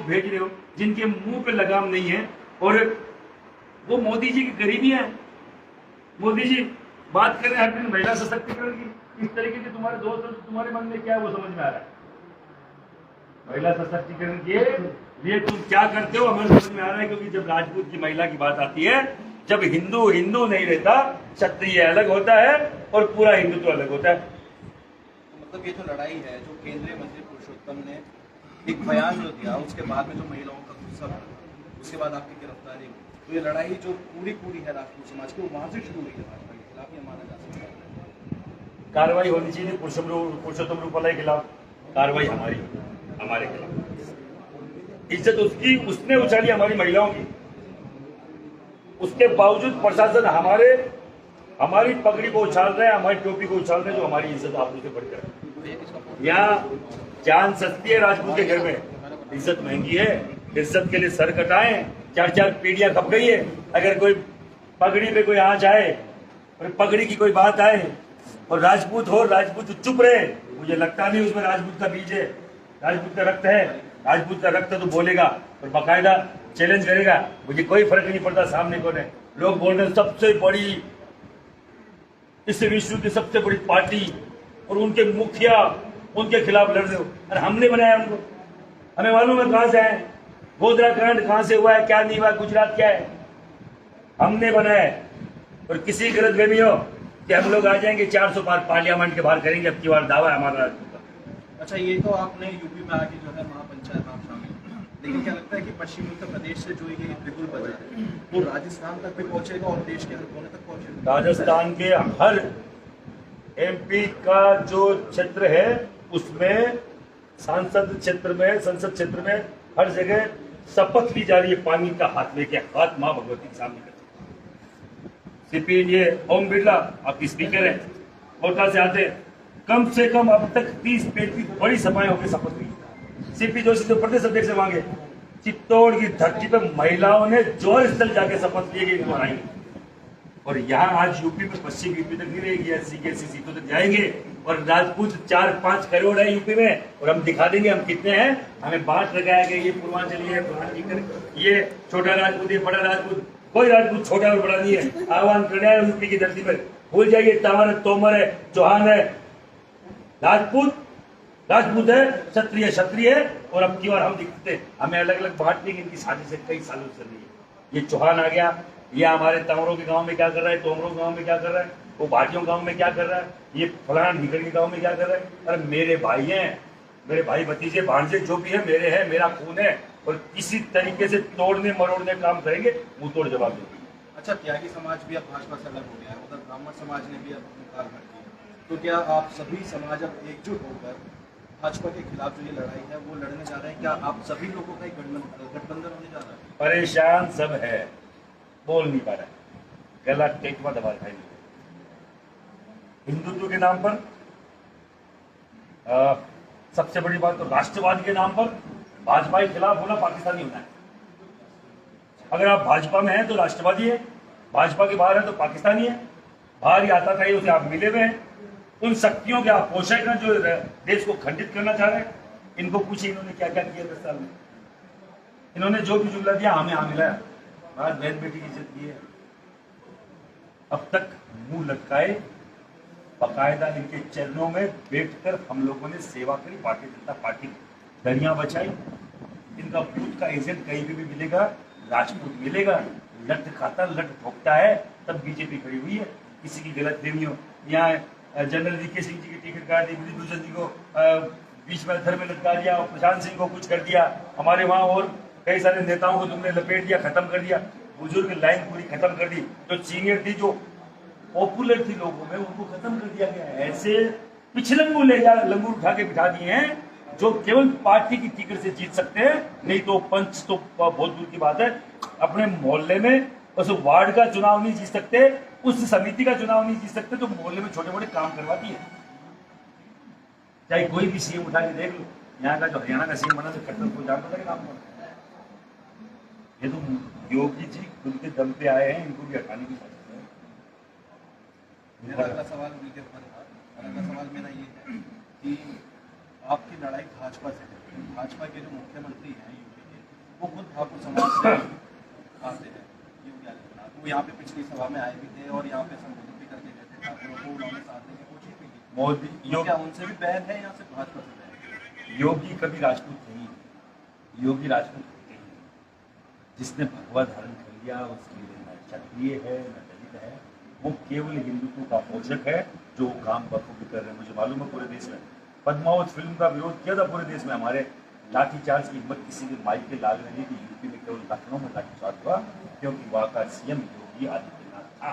भेज रहे हो जिनके मुंह पे लगाम नहीं है, और वो मोदी जी की गरीबी है। मोदी जी बात कर रहे हैं हर दिन महिला सशक्तिकरण की, इस तरीके के तुम्हारे दोस्त तुम्हारे मन में क्या है वो समझ में आ रहा है। महिला सशक्तिकरण के लिए तुम क्या करते हो हमें समझ में आ रहा है, क्योंकि जब राजपूत की महिला की बात आती है, जब हिंदू हिंदू नहीं रहता, क्षत्रिय अलग होता है और पूरा हिंदुत्व अलग होता है। तो मतलब ये जो लड़ाई है, जो केंद्रीय मंत्री पुरुषोत्तम ने एक बयान जो दिया, उसके बाद में जो महिलाओं का गुस्सा, उसके बाद आपकी गिरफ्तारी, तो ये लड़ाई जो पूरी है राजपूत समाज की, वो वहां से शुरू हुई है भाजपा के खिलाफ, ये माना जा सकता है। कार्रवाई होनी चाहिए पुरुषोत्तम रूपाला के खिलाफ, कार्रवाई हमारे खिलाफ। इज्जत उसकी उसने उछाली हमारी महिलाओं की, उसके बावजूद प्रशासन हमारी पगड़ी को उछाल रहे हैं, हमारी टोपी को उछाल रहे हैं, जो हमारी इज्जत आबरू से बढ़कर है। यहाँ जान सस्ती है राजपूत के घर में, इज्जत महंगी है। इज्जत के लिए सर कटाए, 4-4 पीढ़ियां खप गई है। अगर कोई पगड़ी पे कोई आंच आए और पगड़ी की कोई बात आए और राजपूत हो, राजपूत चुप रहे, मुझे लगता नहीं उसमें राजपूत का बीज है, राजपूत का रक्त है। राजपूत का रक्त तो बोलेगा और बाकायदा चैलेंज करेगा, मुझे कोई फर्क नहीं पड़ता सामने कौन है। लोग बोल रहे हैं सबसे बड़ी, इस विश्व की सबसे बड़ी पार्टी और उनके मुखिया उनके खिलाफ लड़ रहे हो, और हमने बनाया उनको, हमें मालूम है कहां से आए, गोधरा कांड कहां से हुआ है, क्या नहीं हुआ, गुजरात क्या है, हमने बनाया है। और किसी गलतफहमी हो कि हम लोग आ जाएंगे 400 पार पार्लियामेंट के बाहर करेंगे, अब की बार दावा है हमारा राजपूत का। अच्छा, ये तो आपने यूपी में आके जो है महापंचायत आप शामिल, लेकिन क्या लगता है कि पश्चिमी उत्तर प्रदेश से जो ये बिल्कुल बाजार है वो राजस्थान तक भी पहुंचेगा और देश के हर कोने तक पहुंचेगा? राजस्थान के हर एमपी का जो क्षेत्र है उसमें संसद क्षेत्र में हर जगह शपथ ली जा रही है, पानी का हाथ लेके, हाथ मां भगवती के सामने करते। सीपी ये ओम बिरला आपकी स्पीकर है, कोटा से आते, कम से कम अब तक 30-35 बड़ी सभाएं होकर शपथ ली। सीपी जोशी जो प्रदेश अध्यक्ष मांगे, चित्तौड़ की धरती पर महिलाओं ने जोर स्थल जाके शपथ लिए इनको हराएंगे। और यहाँ आज यूपी में, पश्चिम यूपी तक नहीं रहेगी, 80 सीटों तक जाएंगे। और राजपूत 4-5 करोड़ है यूपी में, और हम दिखा देंगे हम कितने हैं। हमें बांट लगाया गया, ये पूर्वांचली है, ये छोटा राजपूत, ये बड़ा राजपूत, कोई राजपूत छोटा और बड़ा नहीं है। आह्वान करना है यूपी की धरती पर, भूल जाइए टावर है, तोमर है, चौहान है, राजपूत है, क्षत्रिय है। और अब की बार हम दिखते, हमें अलग अलग बांटने की इनकी साजिश है, कई सालों से चल रही है। ये चौहान आ गया, ये हमारे तंवरों के गांव में क्या कर रहा है, तोमरों के गांव में क्या कर रहा है, वो भाटियों गांव में क्या कर रहा है, ये फलाना निकल के गांव में क्या कर रहा है। अरे मेरे भाई हैं, मेरे भाई भतीजे भांजे जो भी है मेरे हैं, मेरा खून है, और किसी तरीके से तोड़ने मरोड़ने काम करेंगे, मुंह तोड़ जवाब देंगे। अच्छा, त्यागी समाज भी अब भाजपा से अलग हो गया है, उधर ब्राह्मण समाज ने भी अब अपनी कार भर दी है, तो क्या आप सभी समाज अब एकजुट होकर भाजपा के खिलाफ जो ये लड़ाई है वो लड़ने जा रहे हैं? क्या आप सभी लोगों का एक गठबंधन होने जा रहा है? परेशान सब है, बोल नहीं पा रहा है, गला टेकवा दबा रहा है। हिंदुत्व के नाम पर, सबसे बड़ी बात तो राष्ट्रवाद के नाम पर भाजपा के खिलाफ होना पाकिस्तानी होना है। अगर आप भाजपा में हैं तो राष्ट्रवादी है, भाजपा के बाहर है तो पाकिस्तानी है। बाहर ही आता था ये, उसे आप मिले हुए हैं, उन शक्तियों के आप पोषक हैं जो देश को खंडित करना चाह रहे हैं। इनको पूछिए इन्होंने क्या क्या किया 10 साल में, इन्होंने जो भी जुमला दिया हमें यहाँ मिलाया, आज बहन बेटी की इज्जत की है। अब तक मुंह लटकाए, बाकायदा इनके चरणों में बैठकर हम लोगों ने सेवा करी, भारतीय जनता पार्टी दरिया बचाई। इनका बूथ का एजेंट कहीं भी मिलेगा, राजपूत मिलेगा, लट खाता लट ठोकता है, तब बीजेपी खड़ी हुई है। किसी की गलत फहमी हो, यहाँ जनरल वीके सिंह जी की टिकट काट दी, भूषण जी को बीच में थर में लटका दिया, और प्रशांत सिंह को कुछ कर दिया, हमारे वहाँ और कई सारे नेताओं को तुमने लपेट दिया, खत्म कर दिया, बुजुर्ग लाइन पूरी खत्म कर दी। जो सीनियर थी, जो पॉपुलर थी लोगों में, उनको खत्म कर दिया गया। ऐसे पिछलंगू ले जा लंगूर उठा के बिठा दिए हैं जो केवल पार्टी की टिकट से जीत सकते हैं, नहीं तो पंच तो बहुत दूर की बात है। अपने मोहल्ले में उस वार्ड का चुनाव नहीं जीत सकते, उस समिति का चुनाव नहीं जीत सकते, तो मोहल्ले में छोटे मोटे काम करवा दिए। चाहे कोई भी सीएम उठा के देख लो, यहाँ का जो हरियाणा का सीएम बना तो कट्टर को जानता था काम करता है। ये तो योगी जी खुद के दम पे आए हैं, इनको भी हटाने की कोशिश है। मेरा अगला सवाल मेरा ये है कि आपकी लड़ाई भाजपा से है। भाजपा के जो मुख्यमंत्री हैं यूपी के, वो खुद ठाकुर समाज से आते हैं योगी आदित्यनाथ। वो यहाँ पे पिछली सभा में आए भी थे और यहाँ पे संबोधित भी करके गए थे ठाकुरों को, उन्होंने साथ देने की कोशिश भी की। मोदी तो क्या उनसे भी बैन है या सिर्फ भाजपा से बैन है? योगी कभी राजपूत नहीं है। योगी राजपूत नहीं है। जिसने भगवा धारण कर लिया उसके लिए न क्षत्रिय है न दलित है, वो केवल हिंदुत्व का पोषक है जो काम बखूबी कर रहे हैं। मुझे मालूम है पूरे देश में पद्मावत फिल्म का विरोध किया था पूरे देश में। हमारे लाठीचार्ज की हिम्मत किसी के माइक के लाल नहीं थी। यूपी में केवल लखनऊ में लाठीचार्ज हुआ क्योंकि वहाँ का सीएम योगी आदित्यनाथ था।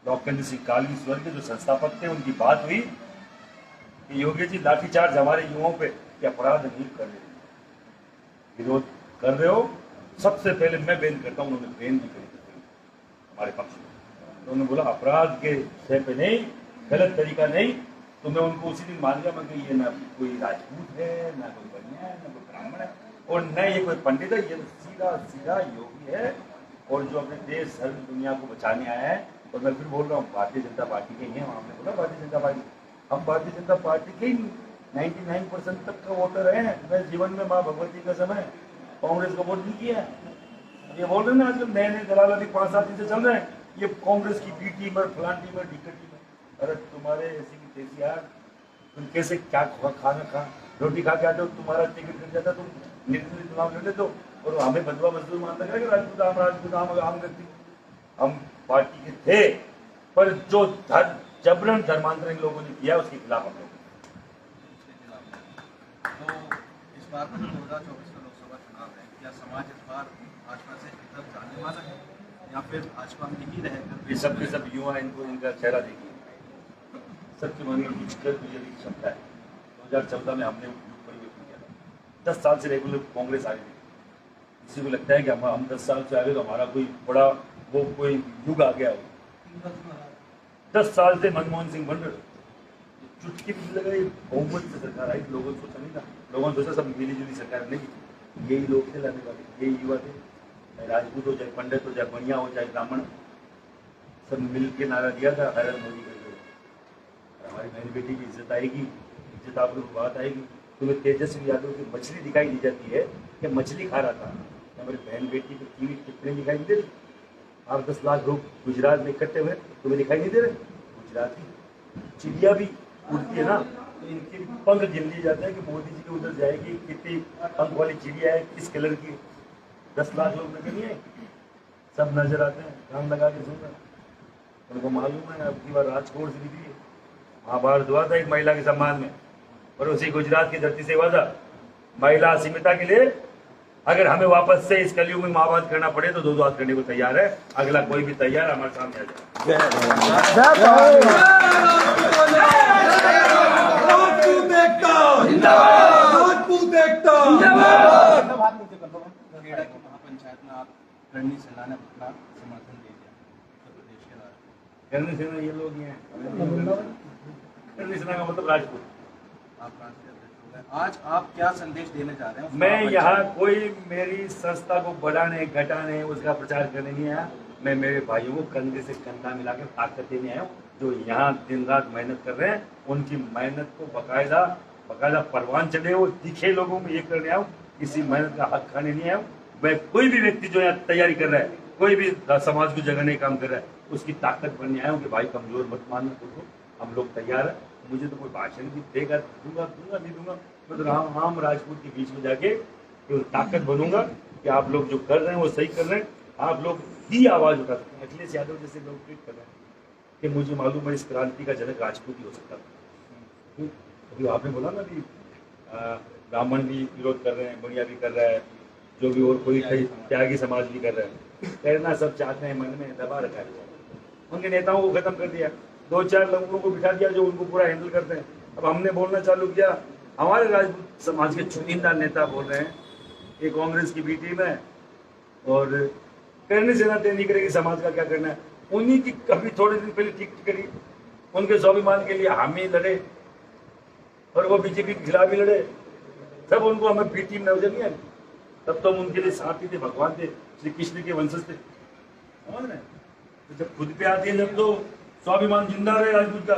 डॉक्टर सिंह कालवी स्वर्ग जो संस्थापक थे उनकी बात हुई कि योगी जी लाठीचार्ज हमारे युवाओं पे अपराध नहीं कर रहे, विरोध कर रहे हो, सबसे पहले मैं बैन करता हूँ। उन्होंने बैन भी करी हमारे पक्ष में। तो उन्होंने बोला अपराध के सह पे नहीं, गलत तरीका नहीं। तो मैं उनको उसी दिन मान लिया मैं कि ये ना कोई राजपूत है, ना कोई बनिया है, ना कोई ब्राह्मण है और न ये कोई पंडित है। ये सीधा सीधा योगी है और जो अपने देश धर्म दुनिया को बचाने आया है। और मैं फिर बोल रहा हूँ भारतीय जनता पार्टी के ही हैं। हमने बोला भारतीय जनता पार्टी, हम भारतीय जनता पार्टी के ही 99% तक का वोटर है। मैं जीवन में माँ भगवती का समय कांग्रेस को वोट नहीं किया। ये बोल रहे हैं ना आजकल नए नए दलाल अभी 5-7 दिन से चल रहे हैं, ये कांग्रेस की बी टीम और फलान टीम और डी टीम। अरे तुम्हारे ऐसी की तेजी यार, तुम कैसे क्या खाना खा रोटी खा के आते हो, तुम्हारा टिकट कट जाता, तुम निर्दलीय चुनाव लड़े तो और हमें बंधुआ मजदूर मानता है कि राजपूत आम व्यक्ति। हम पार्टी के थे पर जो जबरन धर्मांतरण लोगों ने किया उसके खिलाफ हम लोग। तो इस बार का जो 2024 का लोकसभा चुनाव है, क्या समाज इस बार भाजपा से इधर जाने वाला है या फिर भाजपा में ही रहेगा? ये सब के सब युवा इनको इनका चेहरा देखिए, सबके मन में कुछ कर क्षमता है। 2014 में हमने परिवर्तन किया था। 10 साल से रेगुलर कांग्रेस आ रही थी। किसी को लगता है कि हम 10 साल से आ गए तो हमारा कोई बड़ा वो कोई युग आ गया हो। 10 साल से मनमोहन सिंह बन रहे, चुटकी भी लगा बहुमत से सरकार आई। लोगों ने सोचा नहीं था, लोगों ने सोचा सब मिली जुली सरकार नहीं, यही लोग थे लाने वाले, यही युवा थे। चाहे राजपूत हो, चाहे पंडित हो, चाहे बनिया हो, चाहे ब्राह्मण, सब मिल के नारा दिया था हर मोदी कर। हमारी बहन बेटी की इज्जत आएगी, इज्जत आप लोग बात आएगी। तुम्हें तेजस्वी यादव की मछली दिखाई दी जाती है कि मछली खा रहा था, हमारी बहन बेटी को टीवी कितने दिखाई नहीं दे रही? 8-10 लाख लोग गुजरात में इकट्ठे हुए, तुम्हें दिखाई नहीं दे रहे? गुजरात की चिड़िया भी उड़ती है ना, तो इनके पंख गिन लिए जाते हैं कि मोदी जी के उधर जाएगी, कितनी पंख वाली चिड़िया है, किस कलर की। 10 लाख लोग नजर नहीं आए, सब नजर आते हैं, काम लगा के सुन रहे हैं। उनको मालूम है अब की बार राजकोट से निकली है, महाभारत हुआ था एक महिला के सम्मान में और उसी गुजरात की धरती से हुआ था। महिला अस्मिता के लिए अगर हमें वापस से इस कलयुग में महाभारत करना पड़े तो 2 हाथ करने को तैयार है। अगला कोई भी तैयार हमारे सामने आ जाए। महापंचायत में आप रणनीति सेना ने अपना समर्थन दे दिया उत्तर प्रदेश के राजपूत। करने से ये लोग हैं, करने से का मतलब राजपूत। आप राष्ट्रीय अध्यक्ष हो गए, आज आप क्या संदेश देने जा रहे हैं? मैं यहाँ कोई मेरी संस्था को बढ़ाने घटाने उसका प्रचार करने नहीं आया। मैं मेरे भाइयों को कंधे से कंधा मिला के ताकत देने आया हूँ, जो यहाँ दिन रात मेहनत कर रहे हैं। उनकी मेहनत को बकायदा परवान चढ़े वो दिखे लोगों में ये करने आया हूँ, किसी मेहनत का हक खाने नहीं आया हूँ। मैं कोई भी व्यक्ति जो यहाँ तैयारी कर रहा है, कोई भी समाज को जगाने का काम कर रहा है, उसकी ताकत बनने आया हूँ कि भाई कमजोर मत मानना तुमको, हम लोग तैयार है। मुझे तो कोई भाषण भी देगा दूंगा नहीं दूंगा, मैं तो आम राजपूत के बीच में जाके ताकत बनूंगा कि आप लोग जो कर रहे हैं वो सही कर रहे हैं। आप लोग ही आवाज उठा सकते हैं। अखिलेश यादव जैसे लोग ट्वीट कर रहे हैं कि मुझे मालूम है इस क्रांति का जनक राजपूत ही हो सकता था। अभी आपने बोला ना अभी ब्राह्मण भी विरोध कर रहे हैं, बढ़िया भी कर रहा है, जो भी और कोई त्यागी समाज भी कर रहा है। कहना सब चाहते हैं, मन में दबा रखा है। उनके नेताओं को खत्म कर दिया, 2-4 लोगों को बिठा दिया जो उनको पूरा हैंडल करते हैं। अब हमने बोलना चालू किया, हमारे राजपूत समाज के चुनिंदा नेता बोल रहे हैं कि कांग्रेस की बी टीम है और करने से ना नहीं करेगी, समाज का क्या करना है। उन्हीं की कभी थोड़े दिन पहले ठीक करी, उनके स्वाभिमान के लिए हम ही लड़े और वो बीजेपी के खिलाफ ही लड़े। तब उनको हमें बी टीम नजर नहीं आई, तब तो हम उनके लिए साथी थे, भगवान थे, श्री कृष्ण के वंशज थे। तो जब खुद पे आती है, जब तो स्वाभिमान जिंदा रहे राजपूत का,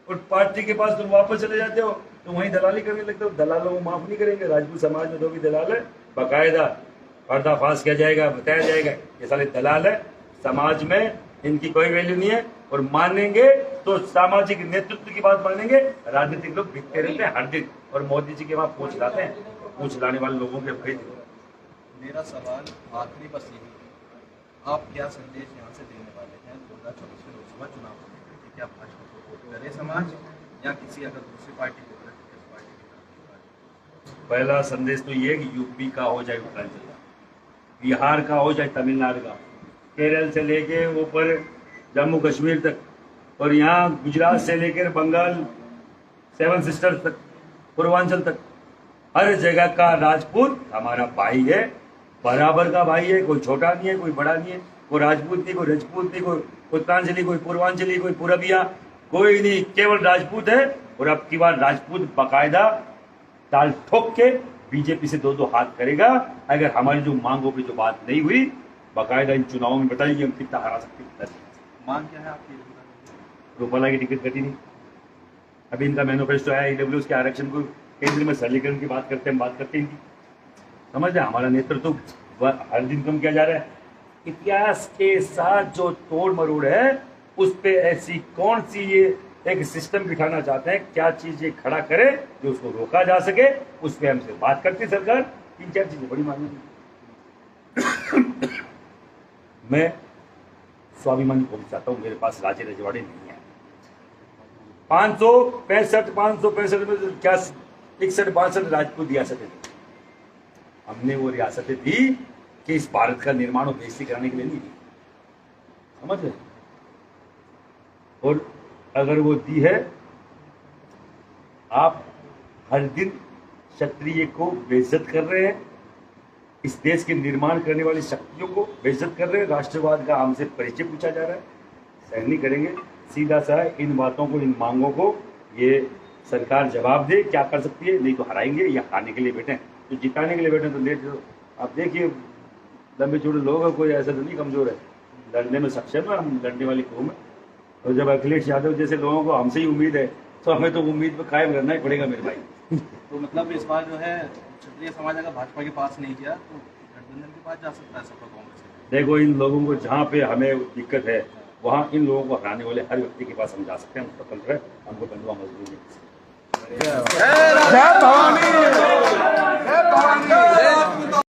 और पार्टी के पास तुम वापस चले जाते हो तो वहीं दलाली करने लगते हो। दलालों को माफ नहीं करेंगे। राजपूत समाज में जो भी दलाल है बाकायदा पर्दाफाश किया जाएगा, बताया जाएगा ये साले दलाल है, समाज में इनकी कोई वैल्यू नहीं है। और मानेंगे तो सामाजिक नेतृत्व की बात मानेंगे, राजनीतिक लोग बिकते रहते हैं हर दिन, और मोदी जी के वहां पूछ लाते हैं, पूछ लाने वाले लोगों के खरीद। मेरा सवाल आखिरी बस यही है, आप क्या संदेश यहाँ से देने वाले हैं 2024 के लोकसभा चुनाव को, कि क्या भाजपा को वोट करे समाज या किसी अगर दूसरी पार्टी को करे तो किस पार्टी की? पहला संदेश तो ये कि यूपी का हो जाए उत्तरांचल का, बिहार का हो जाए तमिलनाडु का, केरल से लेके ऊपर जम्मू कश्मीर तक, और यहाँ गुजरात से लेकर बंगाल 7 सिस्टर्स तक, पूर्वांचल तक, हर जगह का राजपूत हमारा भाई है, बराबर का भाई है, कोई छोटा नहीं है, कोई बड़ा नहीं है, कोई राजपूत नहीं, कोई रजपूत नहीं, कोई उत्तरांचली, कोई पूर्वांचली, कोई पूरबिया, कोई नहीं, केवल राजपूत है। और अब की बार राजपूत बाकायदा ताल ठोक के बीजेपी से 2-2 हाथ करेगा। अगर हमारी जो मांगों पे जो बात नहीं हुई, बाकायदा इन चुनावों में बताइए हम कितना हरा सकते हैं। मांग क्या है आपकी? रूपाला की टिकट कटी नहीं, अभी इनका मैनिफेस्टो आया, ईडब्ल्यूएस के आरक्षण को केंद्र में सरलीकरण की बात करते हैं, बात करते हैं इनकी, समझ रहे, हमारा नेतृत्व हर दिन कम किया जा रहा है। इतिहास के साथ जो तोड़ मरोड़ है, उस पे ऐसी कौन सी ये एक सिस्टम बिठाना चाहते हैं, क्या चीज ये खड़ा करे जो उसको रोका जा सके, उस पर हमसे बात करती सरकार। 3-4 चीजें बड़ी मांगी मैं स्वाभिमान को चाहता हूँ, मेरे पास राजे रजवाड़े नहीं है। 565 में क्या 61-62 राजपूत रियासतें थी, हमने वो रियासतें थी कि इस भारत का निर्माण और बेइज्जती कराने के लिए नहीं दी, समझ रहे। और अगर वो दी है, आप हर दिन क्षत्रिय को बेइज्जत कर रहे हैं, इस देश के निर्माण करने वाली शक्तियों को बेइज्जत कर रहे हैं, राष्ट्रवाद का हमसे परिचय पूछा जा रहा है, सहन नहीं करेंगे। सीधा सा इन बातों को, इन मांगों को ये सरकार जवाब दे, क्या कर सकती है, नहीं तो हराएंगे या हारने के लिए बैठे हैं। तो जिताने के लिए बैठे तो लेट जाओ। आप देखिए लंबे चौड़े लोग हैं, कोई ऐसा तो नहीं कमजोर है, लड़ने में सक्षम है, हम लड़ने वाली कौम है। और जब अखिलेश यादव जैसे लोगों को हमसे ही उम्मीद है, तो हमें तो उम्मीद पर कायम रहना ही पड़ेगा मेरे भाई। तो मतलब इस बार जो है क्षत्रिय समाज अगर भाजपा के पास नहीं गया तो गठबंधन के पास जा सकता है सपा कांग्रेस से। देखो इन लोगों को जहाँ पे हमें दिक्कत है, वहाँ इन लोगों को हराने वाले हर व्यक्ति के पास हम जा सकते हैं, हम स्वतंत्र है, हमको बंधुआ मजबूर है। जय भवानी, जय भवानी।